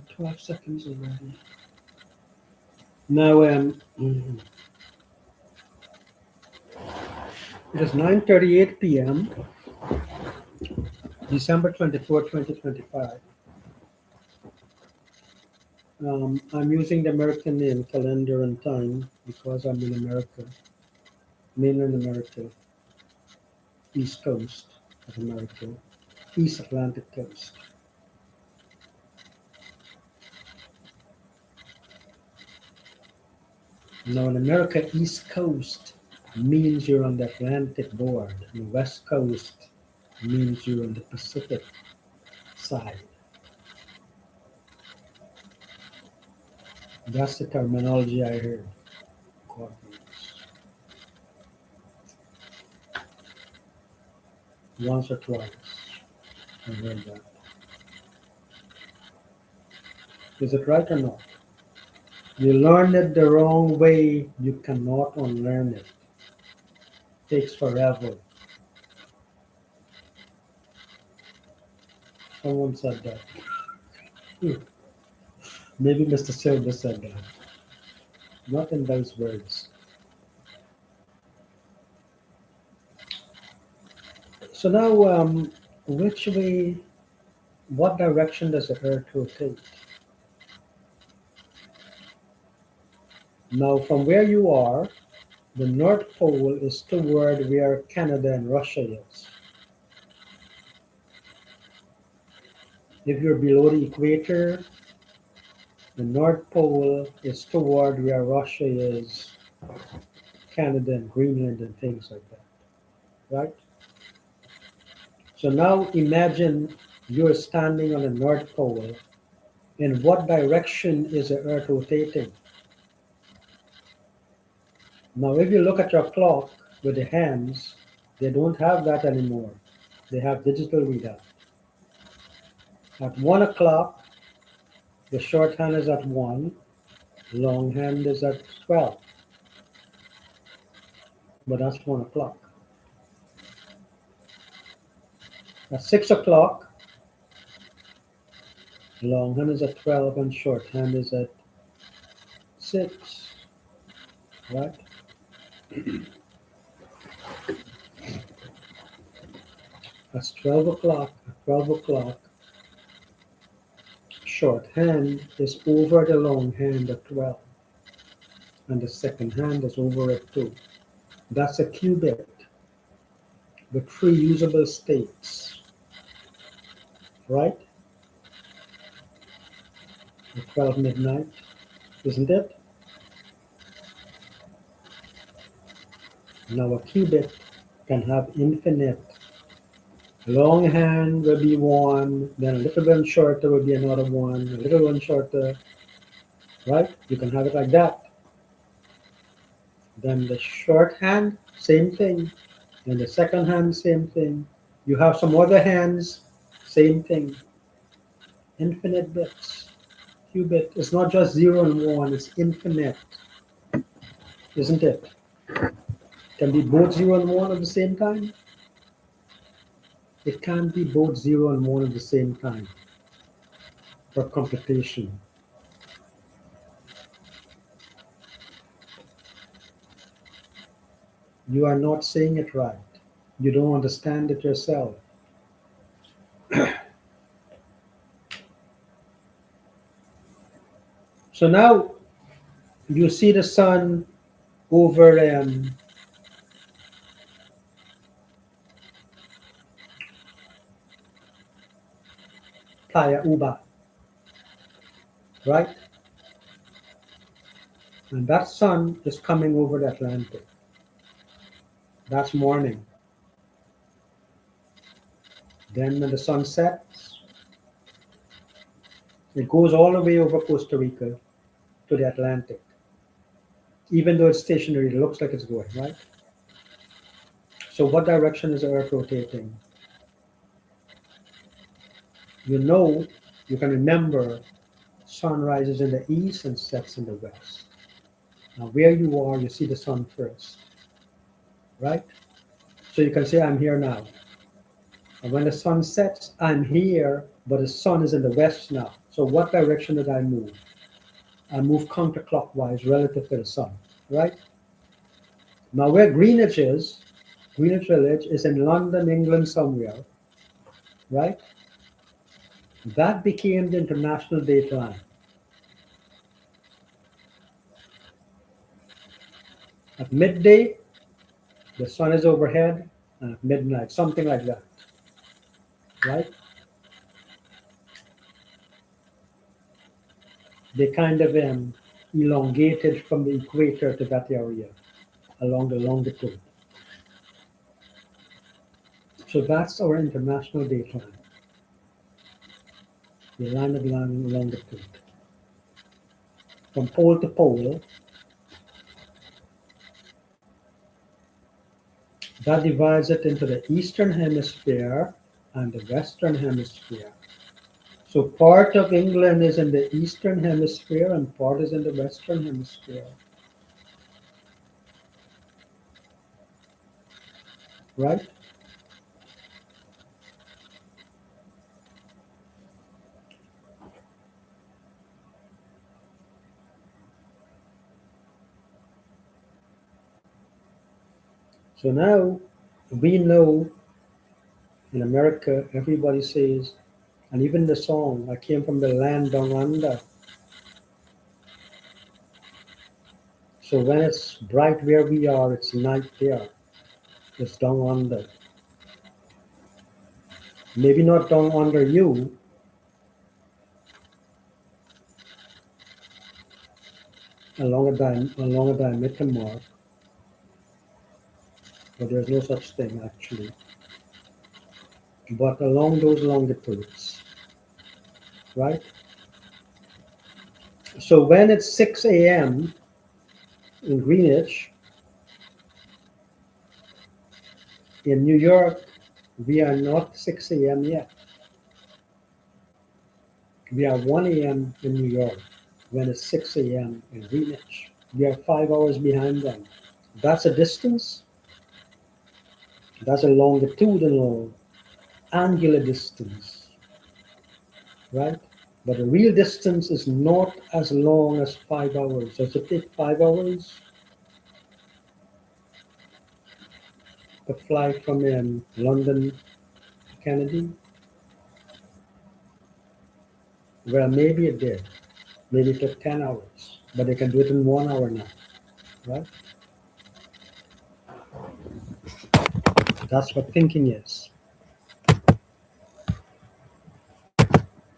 12 seconds already. Now, it is 9:38 p.m., December 24, 2025. I'm using the American name, calendar, and time because I'm in America, mainland America, East Coast of America, East Atlantic Coast. Now, in America, East Coast means you're on the Atlantic board, and West Coast means you're on the Pacific side. That's the terminology I heard. Coordinates. Once or twice, I heard that. Is it right or not? You learn it the wrong way, you cannot unlearn it. Takes forever. Someone said that. Hmm. Maybe Mr. Silver said that. Not in those words. So now, which way, what direction does the Earth rotate? Now, from where you are, the North Pole is toward where Canada and Russia is. If you're below the equator, the North Pole is toward where Russia is, Canada and Greenland and things like that, right? So now imagine you're standing on the North Pole. In what direction is the Earth rotating? Now, if you look at your clock with the hands, they don't have that anymore. They have digital readout. At 1 o'clock, the short hand is at 1, long hand is at 12. But that's 1 o'clock. At 6 o'clock, long hand is at 12 and short hand is at 6. Right? That's 12 o'clock. At 12 o'clock, short hand is over the long hand at 12. And the second hand is over at 2. That's a qubit with 3 usable states. Right? At 12 midnight, isn't it? Now a qubit can have infinite. Long hand will be 1, then a little one shorter will be another 1, a little one shorter, right? You can have it like that. Then the short hand, same thing. Then the second hand, same thing. You have some other hands, same thing. Infinite bits. Qubit is not just 0 and 1, it's infinite, isn't it? Can be both 0 and 1 at the same time? It can't be both 0 and 1 at the same time for computation. You are not saying it right. You don't understand it yourself. So now you see the sun over Playa Uba, right? And that sun is coming over the Atlantic. That's morning. Then when the sun sets, it goes all the way over Costa Rica to the Atlantic. Even though it's stationary, it looks like it's going, right? So what direction is the Earth rotating? You know, you can remember sun rises in the east and sets in the west. Now where you are, you see the sun first, right? So you can say, I'm here now. And when the sun sets, I'm here, but the sun is in the west now. So what direction did I move? I move counterclockwise relative to the sun, right? Now where Greenwich Village is in London, England somewhere, right? That became the international dateline. At midday, the sun is overhead, and at midnight, something like that, right? They kind of elongated from the equator to that area along the longitude. So that's our international dateline, the line of longitude. From pole to pole, that divides it into the eastern hemisphere and the western hemisphere. So part of England is in the eastern hemisphere and part is in the western hemisphere, right? So now we know in America, everybody says, and even the song, I came from the land down under. So when it's bright where we are, it's night there. It's down under. Maybe not down under you, along a diameter mark, but there's no such thing actually. But along those longitudes, right? So when it's 6 a.m. in Greenwich, in New York, we are not 6 a.m. yet. We are 1 a.m. in New York when it's 6 a.m. in Greenwich. We are 5 hours behind them. That's a distance. That's a longitudinal, angular distance, right? But the real distance is not as long as 5 hours. Does it take 5 hours to fly from London to Kennedy? Well, maybe it did. Maybe it took 10 hours, but they can do it in 1 hour now, right? That's what thinking is.